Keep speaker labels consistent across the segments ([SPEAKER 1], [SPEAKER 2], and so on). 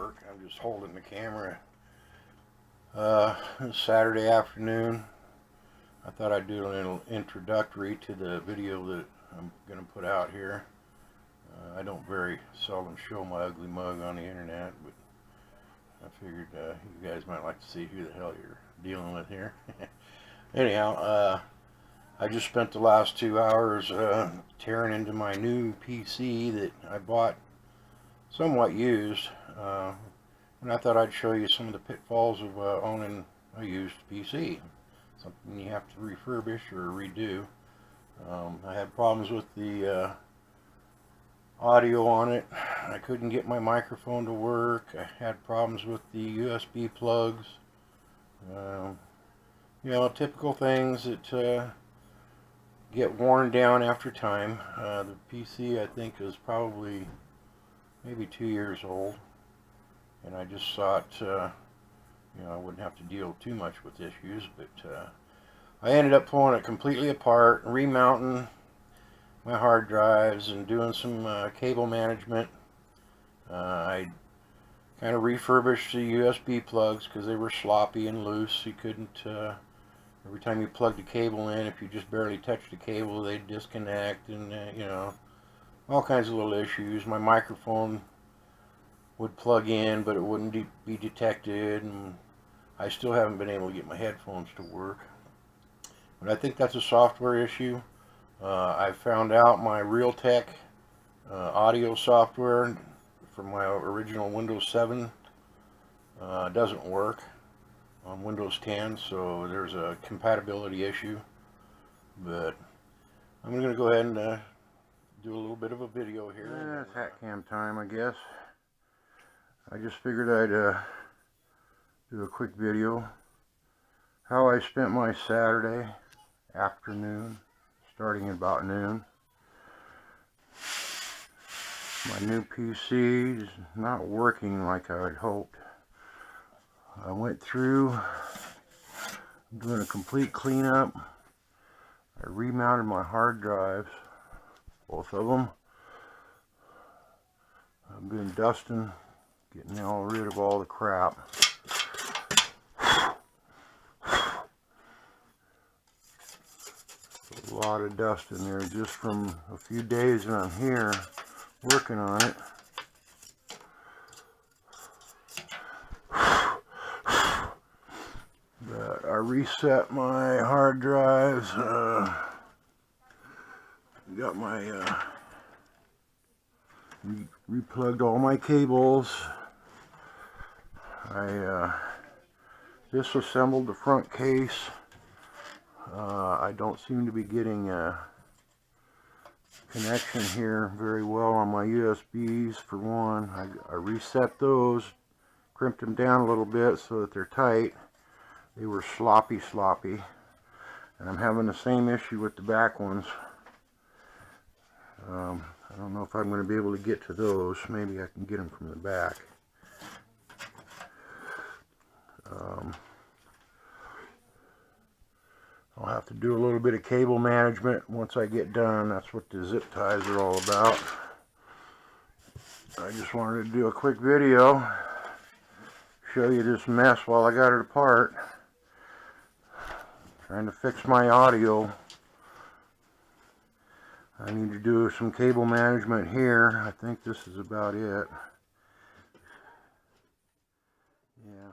[SPEAKER 1] work. I'm just holding the camera. It's Saturday afternoon. I thought I'd do a little introductory to the video that I'm going to put out here. I don't very seldom show my ugly mug on the internet, but I figured you guys might like to see who the hell you're dealing with here. Anyhow, I just spent the last 2 hours tearing into my new PC that I bought somewhat used, and I thought I'd show you some of the pitfalls of owning a used PC, something you have to refurbish or redo. I had problems with the audio on it. I couldn't get my microphone to work. I had problems with the USB plugs. You know, typical things that get worn down after time. The PC, I think, is probably maybe 2 years old, and I just thought you know, I wouldn't have to deal too much with issues, but I ended up pulling it completely apart, remounting my hard drives and doing some cable management. I kind of refurbished the USB plugs because they were sloppy and loose. You couldn't every time you plugged the cable in, if you just barely touched the cable, they'd disconnect, and you know, all kinds of little issues. My microphone would plug in, but it wouldn't be detected, and I still haven't been able to get my headphones to work. But I think that's a software issue. I found out my Realtek audio software from my original Windows 7 doesn't work on Windows 10, so there's a compatibility issue. But I'm going to go ahead and do a little bit of a video here. It's hat cam time, I guess. I just figured I'd do a quick video how I spent my Saturday afternoon, starting at about noon. My new PC is not working like I had hoped. I went through doing a complete cleanup. I remounted my hard drives, both of them. I've been dusting, getting all rid of all the crap. A lot of dust in there just from a few days that I'm here working on it. But I reset my hard drives, got my replugged all my cables. I disassembled the front case. I don't seem to be getting a connection here very well on my USBs. For one, I reset those, crimped them down a little bit so that they're tight. They were sloppy, and I'm having the same issue with the back ones. I don't know if I'm going to be able to get to those. Maybe I can get them from the back. I'll have to do a little bit of cable management once I get done. That's what the zip ties are all about. I just wanted to do a quick video, show you this mess while I got it apart. Trying to fix my audio. I need to do some cable management here. I think this is about it. Yeah.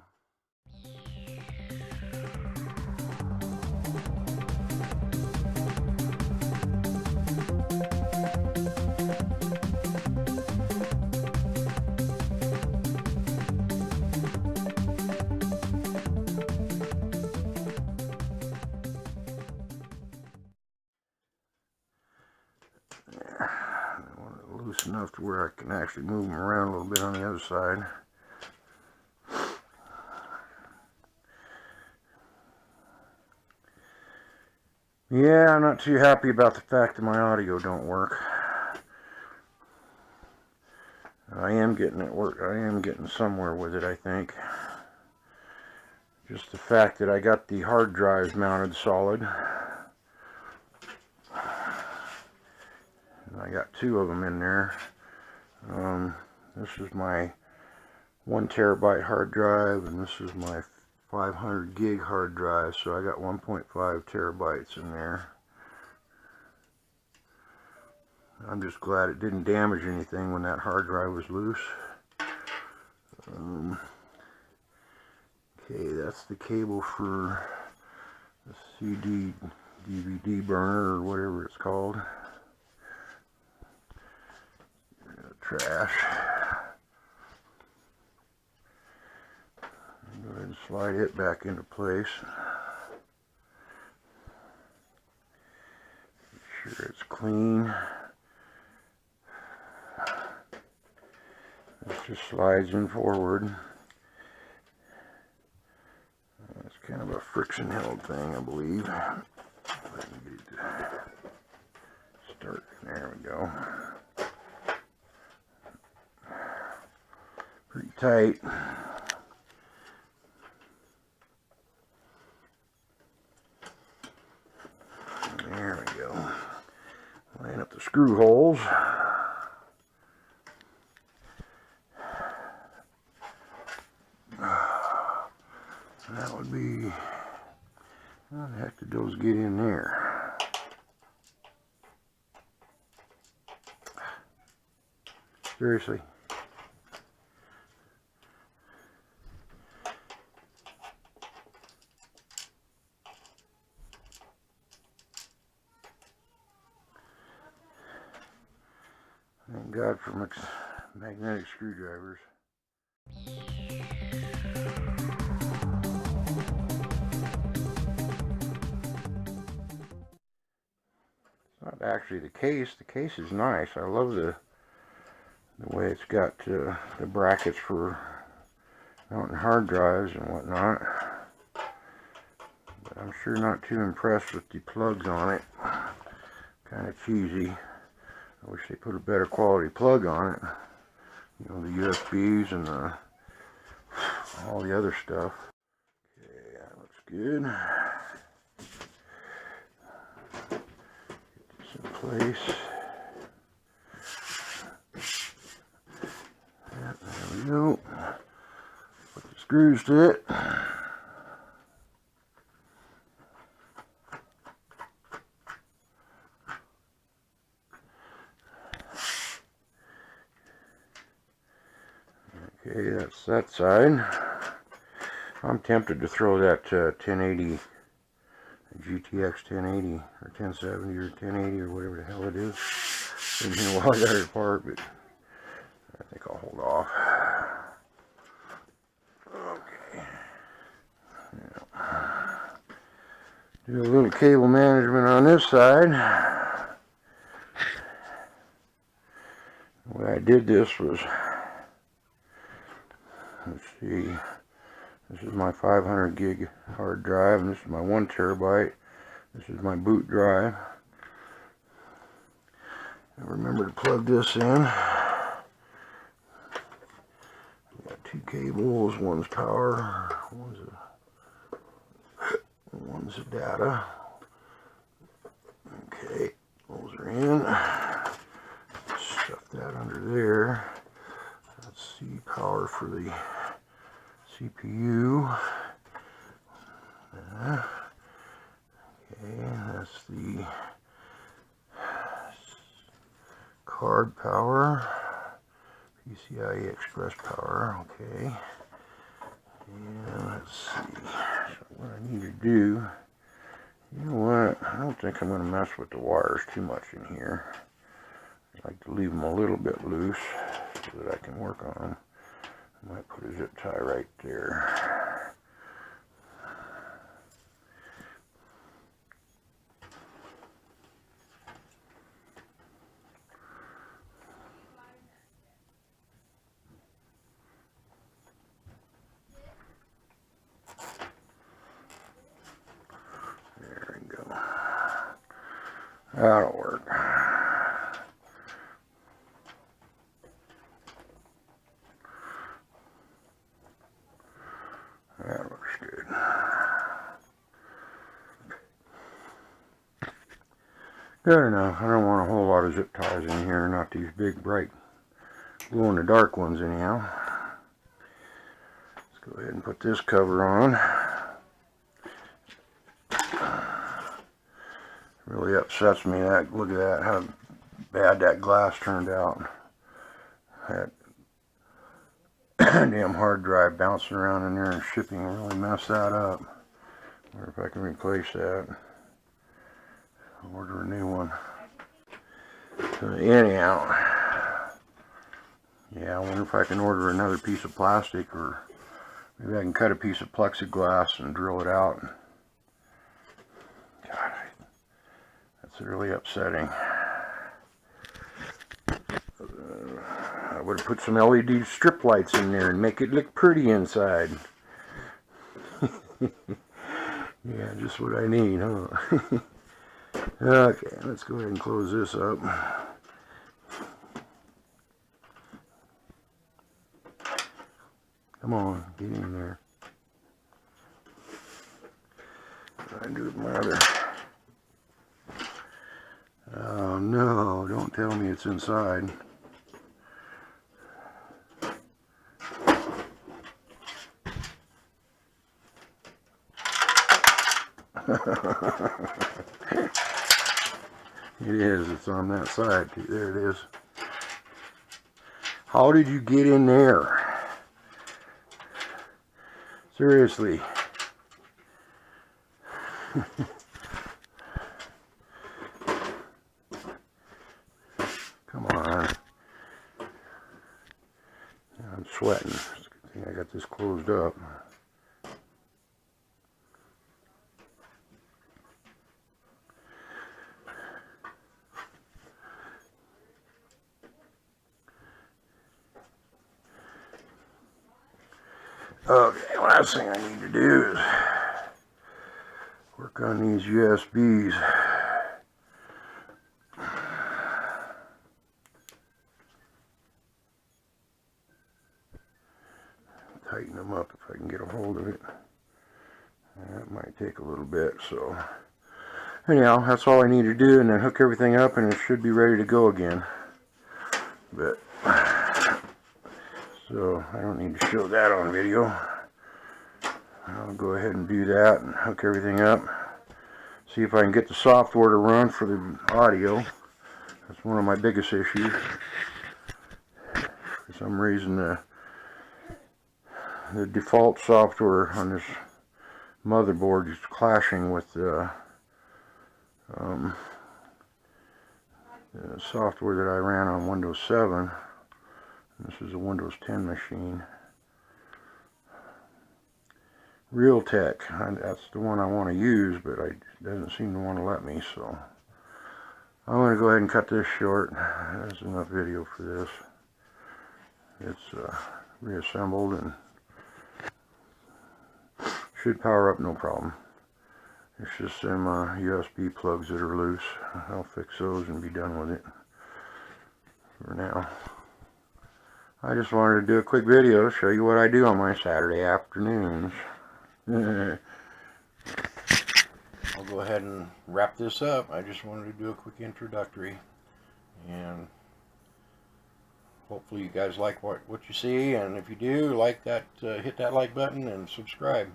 [SPEAKER 1] Loose enough to where I can actually move them around a little bit on the other side. Yeah, I'm not too happy about the fact that my audio don't work. I am getting it work. I am getting somewhere with it, I think. Just the fact that I got the hard drives mounted solid. I got two of them in there. This is my 1 terabyte hard drive, and this is my 500 gig hard drive, so I got 1.5 terabytes in there. I'm just glad it didn't damage anything when that hard drive was loose. Okay, that's the cable for the CD DVD burner, or whatever it's called. Trash. Go ahead and slide it back into place. Make sure it's clean. This just slides in forward. It's kind of a friction held thing, I believe. Start. There we go. Pretty tight. There we go. Line up the screw holes. That would be, how the heck did those get in there? Seriously. Thank God for magnetic screwdrivers. Not actually the case. The case is nice. I love the way it's got the brackets for mounting hard drives and whatnot. But I'm sure not too impressed with the plugs on it. Kind of cheesy. I wish they put a better quality plug on it. You know, the USBs and all the other stuff. Okay, that looks good. Place. There we go. Put the screws to it. Okay, that's that side. I'm tempted to throw that 1080 GTX 1080 or 1070 or 1080 or whatever the hell it is. Didn't know why I got it apart, but I think I'll hold off. Okay. Yeah. Do a little cable management on this side. The way I did this was, let's see, this is my 500 gig hard drive, and this is my 1 terabyte. This is my boot drive. And remember to plug this in. Got 2 cables. One's power. One's a data. Okay, those are in. Stuff that under there. That's C power for the CPU. Okay, that's the card power, PCIe Express power. Okay, and let's see. So what I need to do, you know what? I don't think I'm going to mess with the wires too much in here. I like to leave them a little bit loose so that I can work on them. I might put a zip tie right there. There we go. That'll work. That looks good. Good enough. I don't want a whole lot of zip ties in here, not these big, bright, glow-in-the-dark ones anyhow. Go ahead and put this cover on. Really upsets me. That, look at that, how bad that glass turned out. That damn hard drive bouncing around in there and shipping really messed that up. Wonder if I can replace that. Order a new one. So anyhow, yeah, I wonder if I can order another piece of plastic, or maybe I can cut a piece of plexiglass and drill it out. God, that's really upsetting. I would have put some LED strip lights in there and make it look pretty inside. Yeah, just what I need, huh? Okay, let's go ahead and close this up. Come on, get in there. Try and do it with my other. Oh no, don't tell me it's inside. It is, it's on that side. There it is. How did you get in there? Seriously. Come on. I'm sweating. It's a good thing I got this closed up. Okay, last thing I need to do is work on these USBs. Tighten them up if I can get a hold of it. That might take a little bit, so anyhow, that's all I need to do, and then hook everything up and it should be ready to go again. But so I don't need to show that on video. I'll go ahead and do that and hook everything up. See if I can get the software to run for the audio. That's one of my biggest issues. For some reason the default software on this motherboard is clashing with the software that I ran on Windows 7. This is a Windows 10 machine. Realtek, that's the one I want to use, but it doesn't seem to want to let me, so I'm going to go ahead and cut this short. There's enough video for this. It's reassembled and should power up no problem. It's just some USB plugs that are loose. I'll fix those and be done with it for now. I just wanted to do a quick video, show you what I do on my Saturday afternoons. I'll go ahead and wrap this up. I just wanted to do a quick introductory, and hopefully you guys like what you see, and if you do like that, hit that like button and subscribe.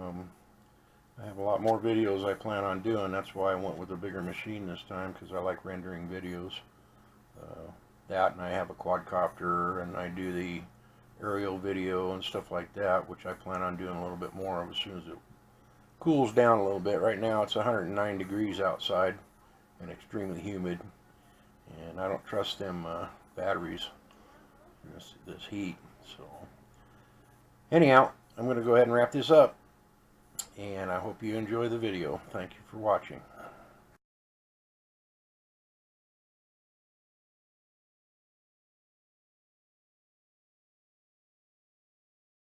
[SPEAKER 1] I have a lot more videos I plan on doing. That's why I went with a bigger machine this time, because I like rendering videos. That, and I have a quadcopter, and I do the aerial video and stuff like that, which I plan on doing a little bit more of as soon as it cools down a little bit. Right now it's 109 degrees outside and extremely humid, and I don't trust them batteries, this heat. So anyhow, I'm going to go ahead and wrap this up, and I hope you enjoy the video. Thank you for watching.